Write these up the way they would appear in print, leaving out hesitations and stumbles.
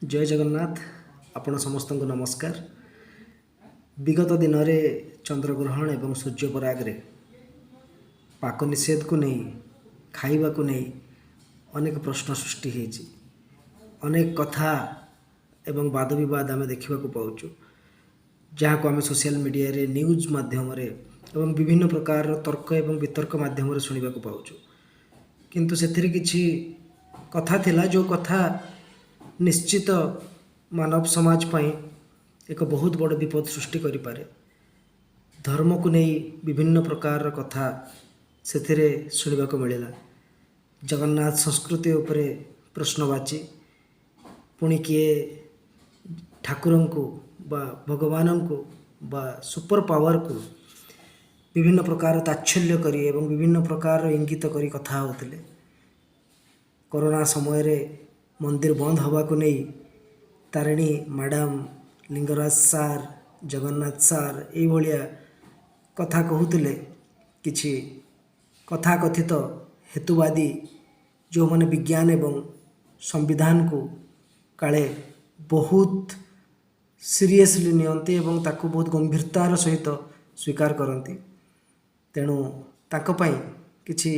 जय जगन्नाथ। आपण समस्त को नमस्कार। विगत दिन में चंद्रग्रहण एवं सूर्यपराग रे पाक निषेध को नहीं खाइबा को नहीं अनेक प्रश्न सृष्टि होती। अनेक कथा एवं वाद विवाद आम देखा पाचु, जहाँ को आम सोशल मीडिया रे न्यूज माध्यम एवं विभिन्न प्रकार तर्क एवं वितर्क माध्यम शुणा पाचु। किंतु से किछि कथा थिला जो कथा निश्चित मानव समाज पाई एक बहुत बड़ विपद सृष्टि करि पारे। धर्म को नहीं विभिन्न प्रकार कथा से शुणा को मिलला। जगन्नाथ संस्कृति उपरे प्रश्नवाची, पुणी किए ठाकुर को बा भगवान को बा सुपर पावर को विभिन्न प्रकार ताच्छल्य करी एवं विभिन्न प्रकार इंगित करी कथा होते। कोरोना समय रे मंदिर बंद हवा को नहीं तारिणी मैडम, लिंगराज सार, जगन्नाथ सार ये कथा कहते। किछि कथा कथित हेतुवादी जो मैंने विज्ञान एवं संविधान को काले बहुत सीरियसली नियंती एवं ताको बहुत गंभीरतार सहित स्वीकार करती। तेणु ताको पई किछि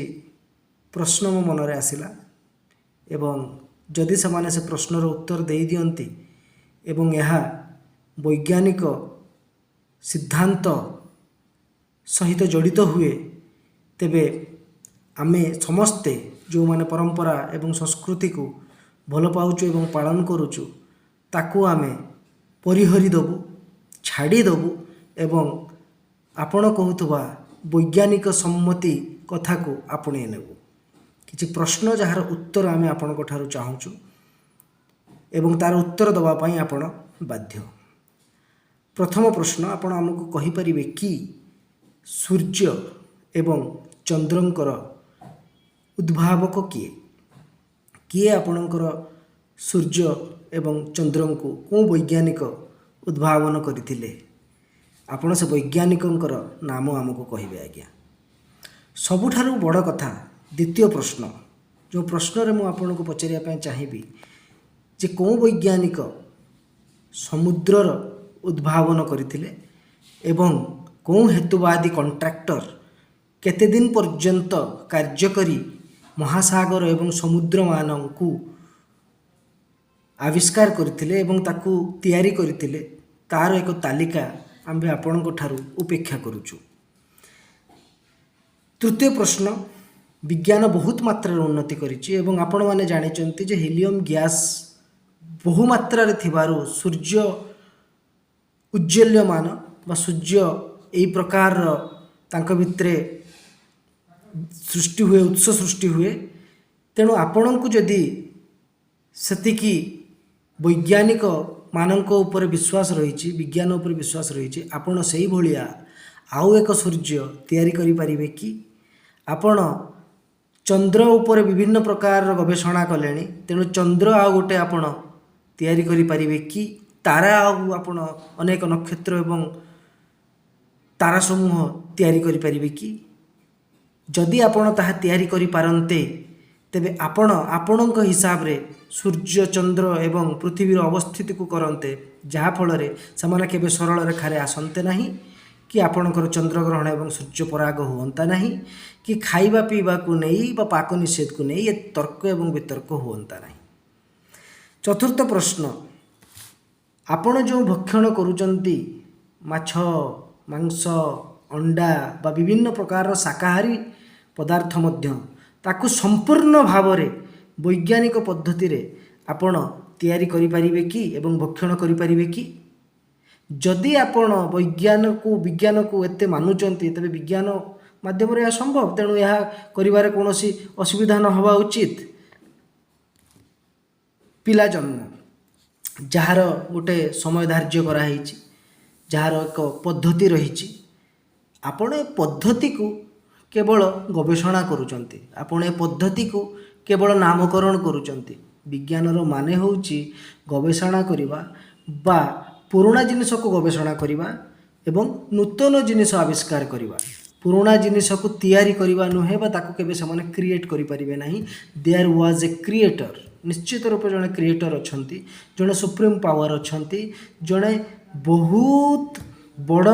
प्रश्न मो मन रे आसिला एवं जदि से प्रश्नर उत्तर दे दियंती एवं यह वैज्ञानिक सिद्धांत सहित जड़ित हुए, तेबे आमे समस्ते जो माने परंपरा एवं संस्कृति को भल पाउचु एवं पालन करुचु ताकू आमे परिहरी देबु, छाड़ी देबु एवं आपण कहूथुबा वैज्ञानिक सम्मति कथा को आपणे नेबु। किछि प्रश्न जार उत्तर आमे आपणको ठारू चाहूचु एवं तार उत्तर दवा पाई आपण बाध्य। प्रथम प्रश्न, आपण आमको कहि परिबे कि सूर्य एवं चंद्रंकर उद्भावक किए? किए आपणकर सूर्य एवं चंद्र को कौ वैज्ञानिक उद्भावन करथिले? आपण से वैज्ञानिकंकर नाम आमको कहिबे आज्ञा। सबुठारु बड़ कथा द्वितीय प्रश्न, जो प्रश्न रे मु आपन को पचारिया चाहिए जे कौ वैज्ञानिक समुद्रर उद्भावन करथिले एवं कौ हेतुवादी कॉन्ट्रैक्टर केते दिन पर्यंत कार्य करी महासागर एवं समुद्र मानकू आविष्कार करथिले एवं ताकू तैयारी करथिले, तार एक तालिका आम्भे आपन को ठारू उपेक्षा करूचु। तृतीय प्रश्न, विज्ञान बहुत मात्रा उन्नति करिछि एवं आपण माने जानिचंती जे हीलियम गैस बहु मात्रा रे थिबारु सूर्य उज्जवल्यमान बा सूर्य एई प्रकार तांक भितरे सृष्टि हुए, उत्स सृष्टि हुए। तेणु आपण को जदि सेतिकी वैज्ञानिक मानक ऊपर विश्वास रही, विज्ञान ऊपर विश्वास रही, आपण सेई भलिया आउ एक सूर्य तैयारी करि परिबे कि? आपण चंद्र उपर विभिन्न प्रकार गवेषणा कले, तेणु चंद्र आउ गोटे आपण तैयारी करि परिबे कि? तारा आउ आपण अनेक नक्षत्र एवं तारा समूह तैयारी करि परिबे कि? जदि आपण ताहा तैयारी करि पारन्ते तेबे आपण आपणक हिसाब रे सूर्य, चंद्र एवं पृथ्वीर अवस्थिति को करन्ते, जहाँ फल रे समाने केबे सरल रेखारे आसन्ते नाही कि आपणकर चंद्रग्रहण एवं सूर्यपराग हुअंता नहीं कि खाइबा पीवा को नहीं बा पाक निषेध को नहीं ये तर्क एवं वितर्क हुअंता नहीं। चतुर्थ प्रश्न, आपण जो भक्षण करूचंती माछ, मांस, अंडा बा विभिन्न प्रकार शाकाहारी पदार्थ मध्य ताकू संपूर्ण भाव रे वैज्ञानिक पद्धति रे आपण तैयारी करि परिबे कि एवं भक्षण करि परिबे कि? जदि आपण विज्ञान को एते मानुचंती तेबे विज्ञान माध्यम रे असंभव, तेणु यह करिवारे कोनोसी असुविधा न हवा उचित। पिला जन्म जार गोटे समय धार्य करा हिची, जार एक पद्धति रही, आपण ए पद्धति को केवल गवेषणा करूचंती, आपण ए पद्धति को केवल नामकरण करूचंती। विज्ञानर माने होउची गवेषणा करिबा बा पुराना जिनिस को गवेषणा करिबा एवं नूतन जिनिस आविष्कार करिबा। पुराना जिनिस को तैयारी करिबा नुहे बा ताको केबे समान क्रिएट करि परिबे नाही। देयर वाज ए क्रिएटर निश्चित रूप जड़े क्रिएटर अच्छा जड़े सुप्रीम पावर अच्छा जड़े बहुत बड़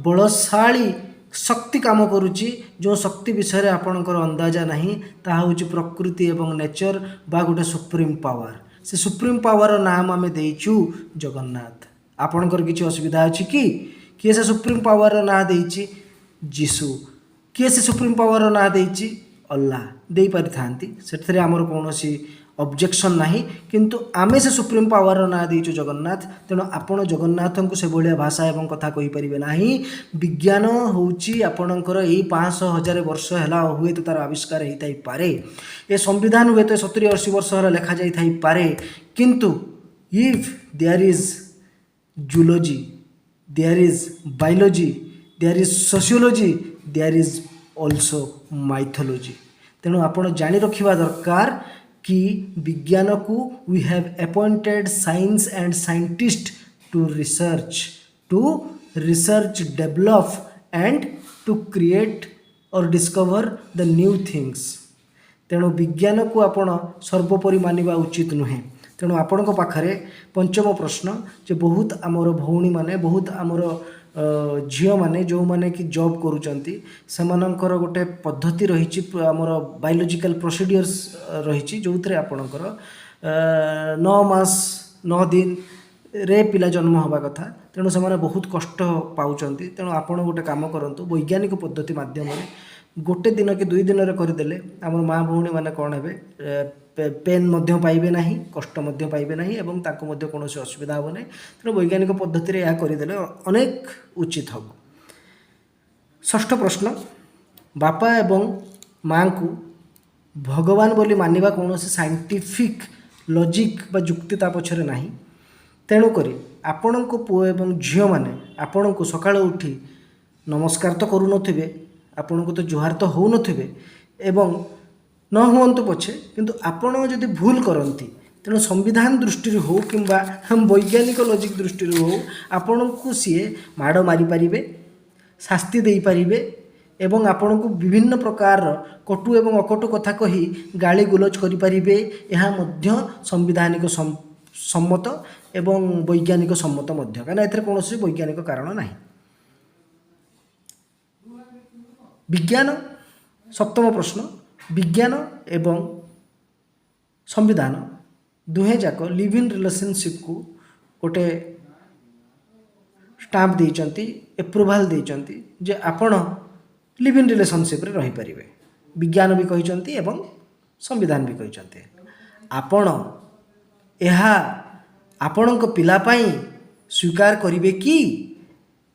बलशाली शक्ति काम करुच्ची जो शक्ति विषय आपणकर अंदाजा नहीं ता हूँ प्रकृति एवं नेचर बा गोटे सुप्रीम पावर से सुप्रीम पावर नाम आम देचु जगन्नाथ। आपणकर किसी असुविधा अच्छी कि किए से सुप्रीम पावर ना देची जीशु किए से सुप्रीम पावर ना देची अल्लाह दे पारि थांती से आमर कौन ऑब्जेक्शन नहीं किंतु आमे से सुप्रीम पावर ना देचु जगन्नाथ तेणु आपण जगन्नाथ को से भाया भाषा एवं कथा कहि परिबे नाही। विज्ञान होउची आपणकर एई 500,000 वर्ष हैला हुए तो तार आविष्कार हेई थाई पारे ए संविधान हुए तो 70-80 वर्ष हला लेखा जाई थाई पारे किंतु if there is zoology there is biology there is sociology there is also mythology तेणु आपण जानी रखिबा दरकार कि विज्ञान को we have appointed science and scientist to research develop and to create or discover the new things तेणु विज्ञान को आपण सर्वोपरि मानिबा उचित नुहे। तेणु आपण पाखरे पंचम प्रश्न जे बहुत आमर भौणी माने बहुत आमर झील मैंने जो मैंने कि जॉब करुँच से गोटे पद्धति रही आमर बायोलॉजिकल प्रोसीडियर्स रही जो थे आपणकर 9 मास 9 दिन रे पिला जन्म हवा कथा तेणु से बहुत कष्ट पाँच तेणु आपड़ गोटे काम करूँ वैज्ञानिक पद्धति माध्यम गोटे दिन कि 2 दिन रे करदेले आम माँ भौणी मैंने कौन है पेन मध्य पाइबे नहीं कष्ट मध्य पाइबे नहीं एवं ताको मध्य कौन असुविधा हम ना तेणु वैज्ञानिक पद्धति यह करदेले अनेक उचित हम। षष्ठ प्रश्न बापा एवं माँ को भगवान बोली मानिबा कौन साइंटिफिक लॉजिक बा जुक्तिता पछरे नहीं तेणुक आपण को पुओ एवं झील मैंने आपण को सकाळ उठी नमस्कार तो करू नथिबे आपण को तो जुहार तो हो नथिबे एवं न हुअंतु पछे किंतु आपण जदि भूल करती तेणु संविधान दृष्टि हो कि वैज्ञानिक लॉजिक दृष्टि हो आपण को सी माड़ मारी पारिबे शास्ति दे पारिबे एवं आपण को विभिन्न प्रकार कटु एवं अकटु कथा कही गाली गुलज करि पारिबे यह मध्य संविधानिक सम्मत एवं वैज्ञानिक सम्मत मध्य कहीं एथरे कौन वैज्ञानिक कारण नहीं। विज्ञान सप्तम प्रश्न विज्ञान एवं संविधान दुहे जाक लिव इन रिलेशनशिप को गोटे स्टाम्प देइचंती एप्रुवाल देइचंती जे आपण लिव इन रिलेशनशिप रे रही परिबे विज्ञान भी कहिचंती एवं संविधान भी कहिचंती आपण एहा आपणक पिला पाई स्वीकार करिवे कि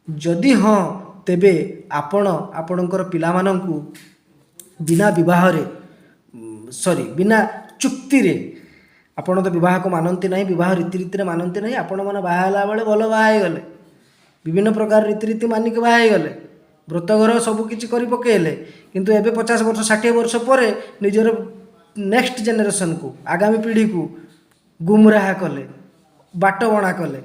जदि हाँ तेबे आपण आपणकर पिला माननकु बिना विवाह बिना चुक्ति रे आपण तो विवाह को मानती नहीं विवाह रीतिरीति मानती नहीं आपण मैंने बाहला बेले भल बाहे गले विभिन्न प्रकार रीतिरीति मानिक बाहे गले व्रतघर सबकि कर पकेले किंतु एबे 50 वर्ष 60 वर्ष पर निजर नेक्स्ट जेनेरेशन को आगामी पीढ़ी को गुमराह कले बाट बणा कले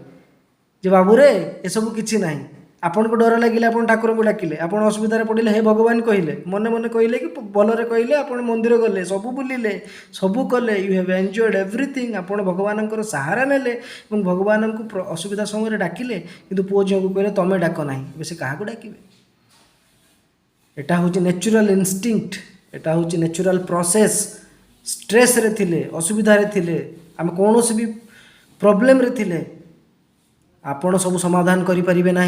जे बाबू रे ए सब किछि नहीं आपन को डर लगिले आपन ठाकुर को डाकिले आपन असुविधा पड़े हे भगवान कहले मने मने कहले कि भलरे कहले आपन मंदिर गले सबू बुलिले सबू कले यू हैव एंजॉयड एवरीथिंग आपन भगवानंकर सहारा नेले और भगवान को असुविधा समय डाकिले किंतु पुओ झियो को कहले तमे डाक नाही बेसे काहा को डाकिबे एटा होची नेचुरल इनस्टिंक्ट एटा होची नेचुरल प्रोसेस स्ट्रेस रे थिले असुविधा रे थिले आम कोनोसी भी प्रॉब्लम रे थिले आपण सब समाधान करें ना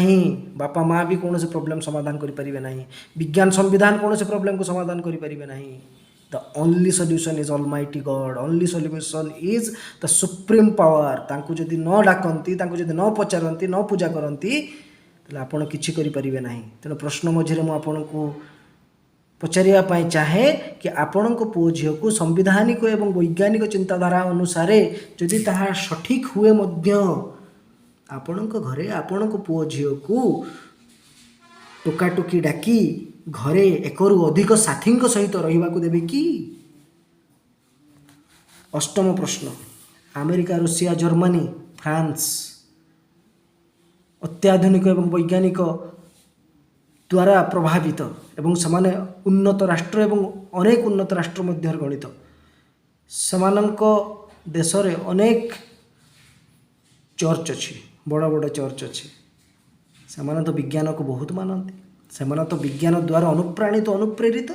बापा माँ भी कौन से प्रॉब्लम समाधान करें ना विज्ञान संविधान कौन से प्रॉब्लम को समाधान करें ना the only solution is almighty God only solution is the supreme power तांको जदि न डाकती जदि न पचारती न पूजा करती ताले आपण किछि करि परिबे नाही। तेणु प्रश्न मझे मु आपको पचारिया चाहे कि आपण को पुओ झील को संविधानिक एवं वैज्ञानिक चिंताधारा अनुसार जदि ताहा सठिक हुए मध्य आपणक घरे आपणक पुओ झील को टोकाटोकी डाकी घरे एकरु अधिक साथी सहित रहिबा को देबे कि। अष्टम प्रश्न अमेरिका रूसिया जर्मनी फ्रांस अत्याधुनिक एवं वैज्ञानिक द्वारा प्रभावित एवं समाने उन्नत राष्ट्र एवं अनेक उन्नत राष्ट्र मध्य गणित समानक देश रे अनेक चर्च अच्छी बड़ बड़ चर्च अच्छी से तो विज्ञान को बहुत मानती से तो विज्ञान द्वारा अनुप्राणित अनुप्रेरित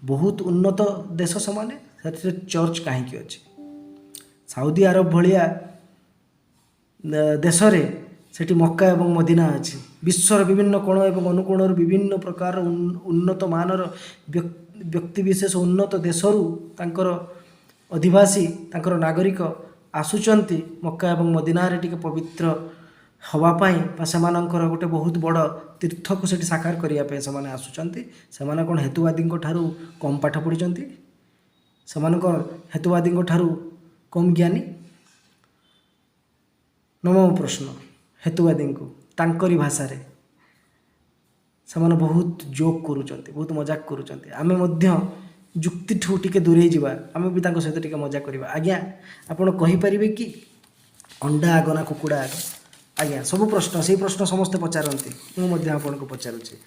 बहुत उन्नत देश से चर्च कहीं अच्छी साउदी अरब भाया देश रे सेठी मक्का एवं मदीना अच्छी विश्वर विभिन्न कोण एवं अनुकोण विभिन्न प्रकार उन्नत मानर व्यक्तिविशेष उन्नत देशरू तांकर अधिवासी तांकर नागरिक आसुचंती मक्का एवं मदीना रे टिके पवित्र हवापाई से गोटे बहुत बड़ तीर्थ को सेठी साकार करने से आसुचंती से कौन हेतुवादी ठारू कम पाठ पढ़ी से हेतुवादी ठारू कम ज्ञानी। नवम प्रश्न हेतुवादी को तांकरी भाषा रे से बहुत जोक करुँच बहुत मजाक करुँच आमे मध्य जुक्ति ठू टिके दूरे जावा आमे भी तांको सहित टिके मजाक करवा। आज्ञा आपण कहि परिबे कि अंडा आग ना कुकुड़ा आग? आज्ञा सब प्रश्न से प्रश्न समस्ते पचारती मुझे आपन को पचारुछि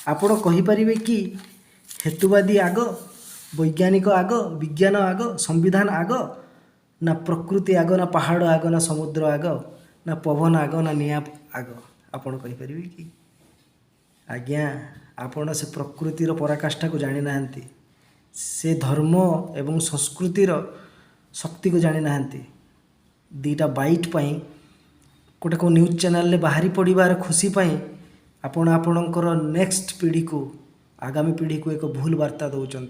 आपण कहि परिबे कि हेतुवादी आग वैज्ञानिक आग विज्ञान आग संविधान आग ना प्रकृति आग ना पहाड़ आग ना समुद्र आग ना पवन आग ना निया आग आपण कहि परिबे कि? आज्ञा आपण से प्रकृतिर पराकाष्ठा को जानि नाहंती से धर्म एवं संस्कृतिर शक्ति को जानि नाहंती दीटा बाइट पाई गोटे को न्यूज चैनल ले बाहरी पड़ार खुशी पाई आपण आपणकर नेक्स्ट पीढ़ी को आगामी पीढ़ी को एक भूल वार्ता दौरान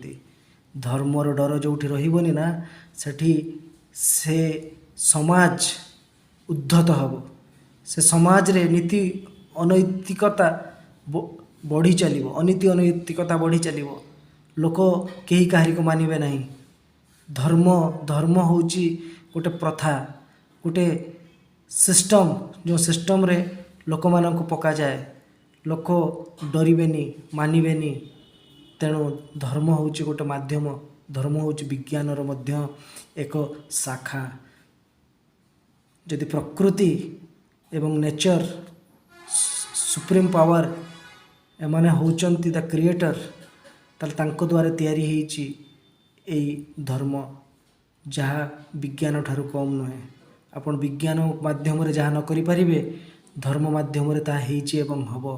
धर्मर डर जो रही ना सेठी से समाज उद्धत हम से समाज रे नीति अनैतिकता बढ़ी चलो अनीति अनैतिकता बढ़ी चलो लोक कहीं कहारी को मानवे नहीं धर्म धर्म होची गोटे प्रथा गोटे सिस्टम जो सिस्टम रे लोक मान को पका जाए लोक डरबेनी मानवेनी तेणु धर्म होची गोटे माध्यम धर्म होची विज्ञानर मध्य एक शाखा यदि प्रकृति एवं नेचर सुप्रीम पावर एमाने होचंती द क्रिएटर ताले तांको द्वारा तैयारी हेची एई धर्म जहाँ विज्ञान ठारू कम नुहे आपण विज्ञान माध्यम रे जहाँ न करि परिबे धर्म माध्यम रे ता हेची एवं हबो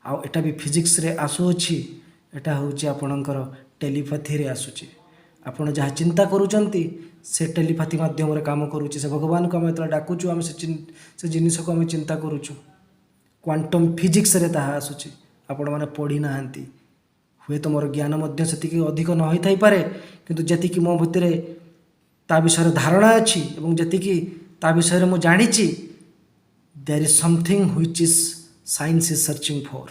आ एटा भी फिजिक्स रे आसुअछि एटा होची आपणकर टेलीपैथी रे आसुछि आपण जहाँ चिंता करूचंती से टेलीपैथी माध्यम रे काम करूछि से भगवान को हम डाकुचु हम से जिनिस को हम चिंता करूछु क्वांटम फिजिक्स रे ताहा आसुछि आपण माने पढ़ी नाहंती हुए तो मोर ज्ञान मध्य सेतिकी अधिक न होई थाई पारे किंतु जतिकी मो भितरे ता विषय धारणा अच्छी एवं जतिकी ता विषय मु जानिछि there is something which is science is searching for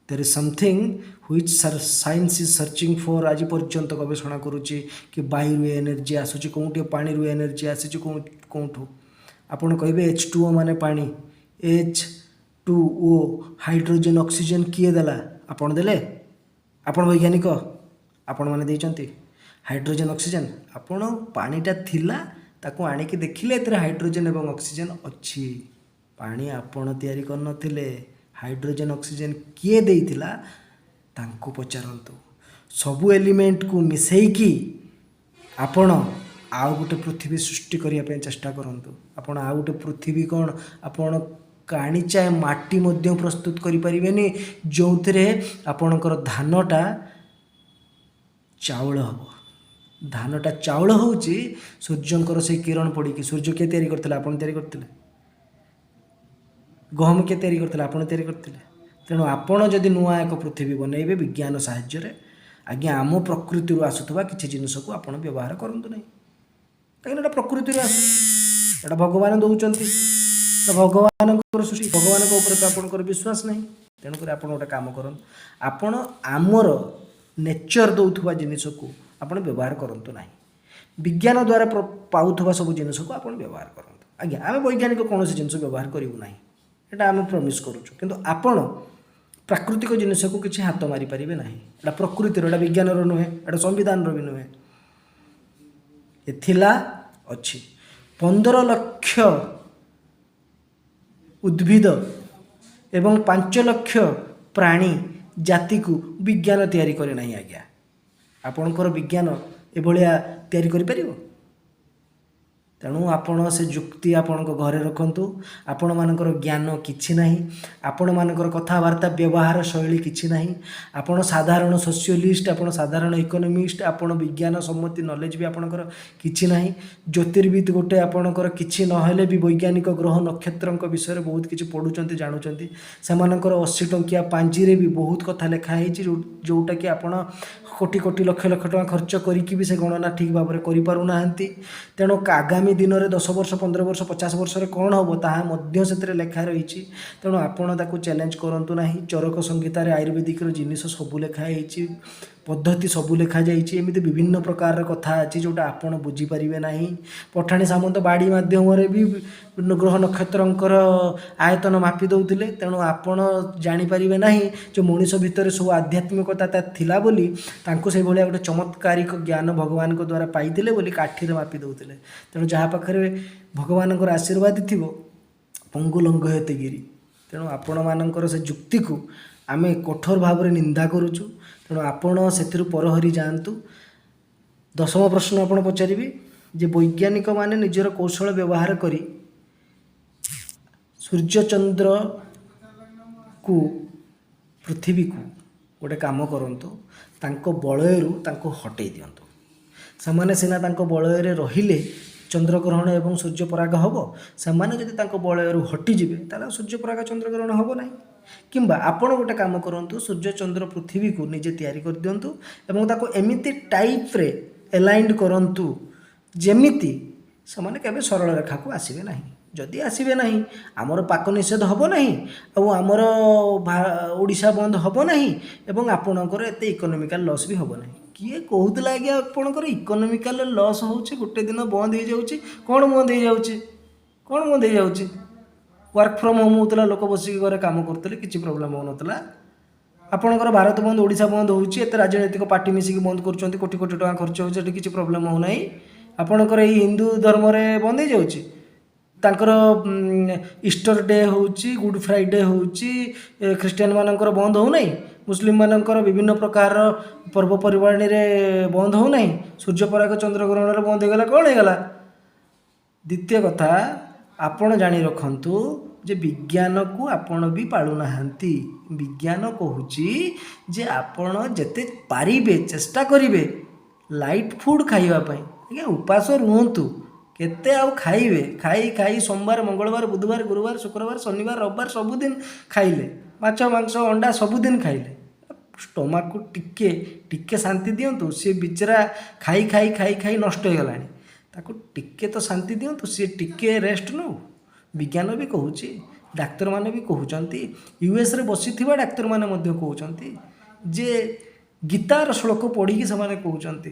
there is something which science is searching for आज पर्यंत गवेषणा करुच्ची कि वायु एनर्जी आसुची कोउटे पानी रु एनर्जी आसीची कोउठू आपण कहबे H2O माने पानी H2O हाइड्रोजन ऑक्सीजन किए देला आपण देले आपण वैज्ञानिक आपण माने देइचंती हाइड्रोजन ऑक्सीजन आपण पानीटा थिला ताको आनिकी देखिले एतरे हाइड्रोजन एवं ऑक्सीजन अच्छी पानी आपण तैयारी कर नथिले हाइड्रोजन ऑक्सीजन किए देइथिला तांको पचारंतु सबु एलिमेंट को मिसेइकी आपण आउ गोटे पृथ्वी सृष्टि करिया पे चेष्टा करंतु आपण आउ गोटे पृथ्वी कोन आपण काणीचाए माटी मध्य प्रस्तुत करि परिबेनी जोंथरे आपणकर धानटा चावल हबो धानटा चावल होउची सूर्यंकर से किरण पड़ी सूर्य के तैयारी करथिले आपण तैयारी करथिले गहम के तैयारी करथिले आपण तैयारी करथिले तेणु आपण जदि नुआ एक पृथ्वी बनइबे विज्ञान साहाय्य रे आज्ञा आम प्रकृति रु आसुथबा किछि जिनिस को आपण व्यवहार करंतु नै कहिना प्रकृति रे आसु एटा भगवान दउचंती भगवान सृष्टि भगवान ऊपर आपंकर विश्वास नहीं तेणुकर आप गोटे काम कर आपण आमर नेचर दौथुवा जिनिस को आपण व्यवहार करंतु नहीं विज्ञान द्वारा पाउथुवा सब जिनिस को आपण व्यवहार करंतु आज्ञा आम वैज्ञानिक कौन जिनिस व्यवहार करूँ ना एटा आम प्रमिश करुचु किंतु आपण प्राकृतिक जिनिस को किसी हाथ मारी पारे ना एटा प्रकृतिर एटा विज्ञान नुहे एटा संविधान भी नुहे एथिला अच्छी 15 लाख उद्भिद एवं 5 लाख प्राणी जाति को विज्ञान तैयारी करे नहीं आज्ञा आपणकर विज्ञान ଏଭଳିଆ ତିଆରି କରିପାରିବ? ତେଣୁ ଆପଣ ସେ ଯୁକ୍ତି ଆପଣଙ୍କ ଘରେ ରଖନ୍ତୁ। ଆପଣମାନଙ୍କର ଜ୍ଞାନ କିଛି ନାହିଁ, ଆପଣମାନଙ୍କର କଥାବାର୍ତ୍ତା ବ୍ୟବହାର ଶୈଳୀ କିଛି ନାହିଁ, ଆପଣ ସାଧାରଣ ସୋସିଓଲିଷ୍ଟ, ଆପଣ ସାଧାରଣ ଇକୋନୋମିଷ୍ଟ, ଆପଣ ବିଜ୍ଞାନ ସମ୍ମତି ନଲେଜ ବି ଆପଣଙ୍କର କିଛି ନାହିଁ। ଜ୍ୟୋତିର୍ବିଦ ଗୋଟେ ଆପଣଙ୍କର କିଛି ନହେଲେ ବି ବୈଜ୍ଞାନିକ ଗ୍ରହ ନକ୍ଷତ୍ରଙ୍କ ବିଷୟରେ ବହୁତ କିଛି ପଢ଼ୁଛନ୍ତି, ଜାଣୁଛନ୍ତି। ସେମାନଙ୍କର 80 ଟଙ୍କିଆ ପାଞ୍ଜିରେ ବି ବହୁତ କଥା ଲେଖା ହେଇଛି, ଯେଉଁଟାକି ଆପଣ କୋଟି କୋଟି ଲକ୍ଷ ଲକ୍ଷ ଟଙ୍କା ଖର୍ଚ୍ଚ କରିକି ବି ସେ ଗଣନା ଠିକ୍ ଭାବରେ କରିପାରୁନାହାନ୍ତି। ତେଣୁ ଆଗାମୀ ଦିନରେ 10 ବର୍ଷ 15 ବର୍ଷ 50 ବର୍ଷରେ କ'ଣ ହେବ ତାହା ମଧ୍ୟ ସେଥିରେ ଲେଖା ରହିଛି। ତେଣୁ ଆପଣ ତାକୁ ଚ୍ୟାଲେଞ୍ଜ କରନ୍ତୁ ନାହିଁ। ଚରକ ସଂହିତାରେ ଆୟୁର୍ବେଦିକର ଜିନିଷ ସବୁ ଲେଖା ହେଇଛି, ପଦ୍ଧତି ସବୁ ଲେଖାଯାଇଛି। ଏମିତି ବିଭିନ୍ନ ପ୍ରକାରର କଥା ଅଛି ଯେଉଁଟା ଆପଣ ବୁଝିପାରିବେ ନାହିଁ। ପଠାଣି ସାମନ୍ତ ବାଡ଼ି ମାଧ୍ୟମରେ ବି ଗ୍ରହ ନକ୍ଷତ୍ରଙ୍କର ଆୟତନ ମାପି ଦେଉଥିଲେ। ତେଣୁ ଆପଣ ଜାଣିପାରିବେ ନାହିଁ ଯେ ମଣିଷ ଭିତରେ ସବୁ ଆଧ୍ୟାତ୍ମିକତା ଥିଲା ବୋଲି ତାଙ୍କୁ ସେଇଭଳିଆ ଗୋଟେ ଚମତ୍କାରିକ ଜ୍ଞାନ ଭଗବାନଙ୍କ ଦ୍ୱାରା ପାଇଥିଲେ ବୋଲି କାଠିରେ ମାପି ଦେଉଥିଲେ। ତେଣୁ ଯାହା ପାଖରେ ଭଗବାନଙ୍କର ଆଶୀର୍ବାଦ ଥିବ ପଙ୍ଗୁ ଲଙ୍ଘୟତେ ଗିରି। ତେଣୁ ଆପଣମାନଙ୍କର ସେ ଯୁକ୍ତିକୁ ଆମେ କଠୋର ଭାବରେ ନିନ୍ଦା କରୁଛୁ। ତେଣୁ ଆପଣ ସେଥିରୁ ପରହରି ଯାଆନ୍ତୁ। 10ମ ପ୍ରଶ୍ନ ଆପଣ ପଚାରିବେ ଯେ ବୈଜ୍ଞାନିକମାନେ ନିଜର କୌଶଳ ବ୍ୟବହାର କରି ସୂର୍ଯ୍ୟଚନ୍ଦ୍ରକୁ ପୃଥିବୀକୁ ଗୋଟେ କାମ କରନ୍ତୁ, ତାଙ୍କ ବଳୟରୁ ତାଙ୍କୁ ହଟେଇ ଦିଅନ୍ତୁ। ସେମାନେ ସିନା ତାଙ୍କ ବଳୟରେ ରହିଲେ ଚନ୍ଦ୍ରଗ୍ରହଣ ଏବଂ ସୂର୍ଯ୍ୟପରାଗ ହେବ। ସେମାନେ ଯଦି ତାଙ୍କ ବଳୟରୁ ହଟିଯିବେ ତାହେଲେ ସୂର୍ଯ୍ୟପରାଗ ଚନ୍ଦ୍ରଗ୍ରହଣ ହେବ ନାହିଁ। କିମ୍ବା ଆପଣ ଗୋଟେ କାମ କରନ୍ତୁ, ସୂର୍ଯ୍ୟଚନ୍ଦ୍ର ପୃଥିବୀକୁ ନିଜେ ତିଆରି କରିଦିଅନ୍ତୁ ଏବଂ ତାକୁ ଏମିତି ଟାଇପ୍ରେ ଏଲାଇନ୍ଡ କରନ୍ତୁ ଯେମିତି ସେମାନେ କେବେ ସରଳ ରେଖାକୁ ଆସିବେ ନାହିଁ। ଯଦି ଆସିବେ ନାହିଁ ଆମର ପାକ ନିଷେଧ ହେବ ନାହିଁ, ଆଉ ଆମର ଓଡ଼ିଶା ବନ୍ଦ ହେବ ନାହିଁ ଏବଂ ଆପଣଙ୍କର ଏତେ ଇକୋନୋମିକାଲ ଲସ୍ ବି ହେବ ନାହିଁ। କିଏ କହୁଥିଲା ଆଜ୍ଞା ଆପଣଙ୍କର ଇକୋନୋମିକାଲ ଲସ୍ ହେଉଛି, ଗୋଟେ ଦିନ ବନ୍ଦ ହେଇଯାଉଛି? କ'ଣ ବନ୍ଦ ହେଇଯାଉଛି? କ'ଣ ବନ୍ଦ ହେଇଯାଉଛି? ୱାର୍କ ଫ୍ରମ୍ ହୋମ୍ ହେଉଥିଲା, ଲୋକ ବସିକି ଘରେ କାମ କରୁଥିଲେ, କିଛି ପ୍ରୋବ୍ଲେମ୍ ହେଉନଥିଲା। ଆପଣଙ୍କର ଭାରତ ବନ୍ଦ, ଓଡ଼ିଶା ବନ୍ଦ ହେଉଛି, ଏତେ ରାଜନୈତିକ ପାର୍ଟି ମିଶିକି ବନ୍ଦ କରୁଛନ୍ତି, କୋଟି କୋଟି ଟଙ୍କା ଖର୍ଚ୍ଚ ହେଉଛି, ସେଠି କିଛି ପ୍ରୋବ୍ଲେମ୍ ହେଉନାହିଁ। ଆପଣଙ୍କର ଏଇ ହିନ୍ଦୁ ଧର୍ମରେ ବନ୍ଦ ହେଇଯାଉଛି। ତାଙ୍କର ଇଷ୍ଟର ଡେ ହେଉଛି, ଗୁଡ଼ ଫ୍ରାଇଡ଼େ ହେଉଛି, ଖ୍ରୀଷ୍ଟିଆନ ମାନଙ୍କର ବନ୍ଦ ହେଉନାହିଁ। ମୁସଲିମ ମାନଙ୍କର ବିଭିନ୍ନ ପ୍ରକାରର ପର୍ବପର୍ବାଣୀରେ ବନ୍ଦ ହେଉନାହିଁ। ସୂର୍ଯ୍ୟପରାଗ ଚନ୍ଦ୍ରଗ୍ରହଣରେ ବନ୍ଦ ହେଇଗଲା, କ'ଣ ହେଇଗଲା? ଦ୍ୱିତୀୟ କଥା, ଆପଣ ଜାଣି ରଖନ୍ତୁ ଯେ ବିଜ୍ଞାନକୁ ଆପଣ ବି ପାଳୁନାହାନ୍ତି। ବିଜ୍ଞାନ କହୁଛି ଯେ ଆପଣ ଯେତେ ପାରିବେ ଚେଷ୍ଟା କରିବେ ଲାଇଟ୍ ଫୁଡ଼୍ ଖାଇବା ପାଇଁ। ଆଜ୍ଞା ଉପାସ ରୁହନ୍ତୁ, କେତେ ଆଉ ଖାଇବେ? ଖାଇ ସୋମବାର, ମଙ୍ଗଳବାର, ବୁଧବାର, ଗୁରୁବାର, ଶୁକ୍ରବାର, ଶନିବାର, ରବିବାର ସବୁଦିନ ଖାଇଲେ, ମାଛ ମାଂସ ଅଣ୍ଡା ସବୁଦିନ ଖାଇଲେ, ଷ୍ଟୋମାକକୁ ଟିକେ ଶାନ୍ତି ଦିଅନ୍ତୁ। ସିଏ ବିଚରା ଖାଇ ନଷ୍ଟ ହେଇଗଲାଣି, ତାକୁ ଟିକେ ତ ଶାନ୍ତି ଦିଅନ୍ତୁ, ସିଏ ଟିକେ ରେଷ୍ଟ ନେଉ। ବିଜ୍ଞାନ ବି କହୁଛି, ଡାକ୍ତରମାନେ ବି କହୁଛନ୍ତି, ୟୁଏସ୍ରେ ବସିଥିବା ଡାକ୍ତରମାନେ ମଧ୍ୟ କହୁଛନ୍ତି ଯେ ଗୀତାର ଶ୍ଳୋକ ପଢ଼ିକି ସେମାନେ କହୁଛନ୍ତି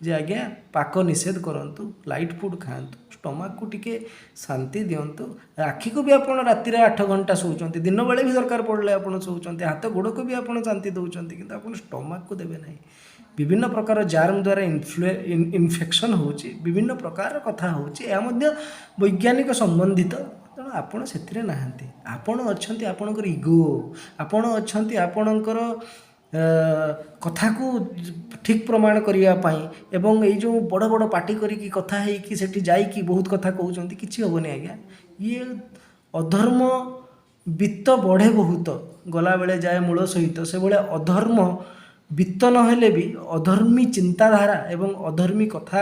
ଯେ ଆଜ୍ଞା ପାକ ନିଷେଧ କରନ୍ତୁ, ଲାଇଟ୍ ଫୁଡ଼୍ ଖାଆନ୍ତୁ, ଷ୍ଟୋମାକକୁ ଟିକେ ଶାନ୍ତି ଦିଅନ୍ତୁ। ଆଖିକୁ ବି ଆପଣ ରାତିରେ 8 ଘଣ୍ଟା ଶୋଉଛନ୍ତି, ଦିନବେଳେ ବି ଦରକାର ପଡ଼ିଲେ ଆପଣ ଶୋଉଛନ୍ତି, ହାତ ଗୋଡ଼କୁ ବି ଆପଣ ଶାନ୍ତି ଦେଉଛନ୍ତି, କିନ୍ତୁ ଆପଣ ଷ୍ଟୋମାକକୁ ଦେବେ ନାହିଁ। ବିଭିନ୍ନ ପ୍ରକାର ଜାର୍ମ ଦ୍ୱାରା ଇନଫେକ୍ସନ୍ ହେଉଛି, ବିଭିନ୍ନ ପ୍ରକାରର କଥା ହେଉଛି, ଏହା ମଧ୍ୟ ବୈଜ୍ଞାନିକ ସମ୍ବନ୍ଧିତ। ତେଣୁ ଆପଣ ସେଥିରେ ନାହାନ୍ତି। ଆପଣ ଅଛନ୍ତି ଆପଣଙ୍କର ଇଗୋ, ଆପଣ ଅଛନ୍ତି ଆପଣଙ୍କର କଥାକୁ ଠିକ୍ ପ୍ରମାଣ କରିବା ପାଇଁ ଏବଂ ଏଇ ଯେଉଁ ବଡ଼ ବଡ଼ ପାର୍ଟି କରିକି କଥା ହେଇକି ସେଠି ଯାଇକି ବହୁତ କଥା କହୁଛନ୍ତି, କିଛି ହେବନି ଆଜ୍ଞା। ଇଏ ଅଧର୍ମ ବିତ୍ତ ବଢ଼େ ବହୁତ, ଗଲାବେଳେ ଯାଏ ମୂଳ ସହିତ। ସେଭଳିଆ ଅଧର୍ମ ବିତ୍ତ ନହେଲେ ବି ଅଧର୍ମୀ ଚିନ୍ତାଧାରା ଏବଂ ଅଧର୍ମୀ କଥା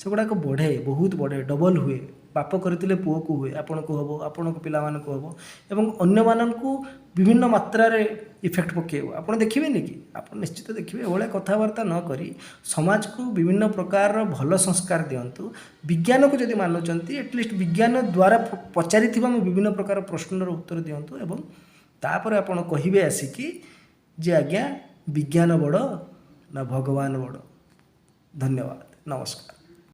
ସେଗୁଡ଼ାକ ବଢ଼େ, ବହୁତ ବଢ଼େ, ଡବଲ ହୁଏ। ପାପ କରିଥିଲେ ପୁଅକୁ ହୁଏ, ଆପଣଙ୍କୁ ହେବ, ଆପଣଙ୍କ ପିଲାମାନଙ୍କୁ ହେବ ଏବଂ ଅନ୍ୟମାନଙ୍କୁ ବିଭିନ୍ନ ମାତ୍ରାରେ ଇଫେକ୍ଟ ପକାଇବ। ଆପଣ ଦେଖିବେନି କି? ଆପଣ ନିଶ୍ଚିତ ଦେଖିବେ। ଏଭଳିଆ କଥାବାର୍ତ୍ତା ନ କରି ସମାଜକୁ ବିଭିନ୍ନ ପ୍ରକାରର ଭଲ ସଂସ୍କାର ଦିଅନ୍ତୁ। ବିଜ୍ଞାନକୁ ଯଦି ମାନୁଛନ୍ତି, ଆଟଲିଷ୍ଟ ବିଜ୍ଞାନ ଦ୍ୱାରା ପଚାରିଥିବା ବିଭିନ୍ନ ପ୍ରକାର ପ୍ରଶ୍ନର ଉତ୍ତର ଦିଅନ୍ତୁ ଏବଂ ତାପରେ ଆପଣ କହିବେ ଆସିକି ଯେ ଆଜ୍ଞା ବିଜ୍ଞାନ ବଡ଼ ନା ଭଗବାନ ବଡ଼। ଧନ୍ୟବାଦ, ନମସ୍କାର।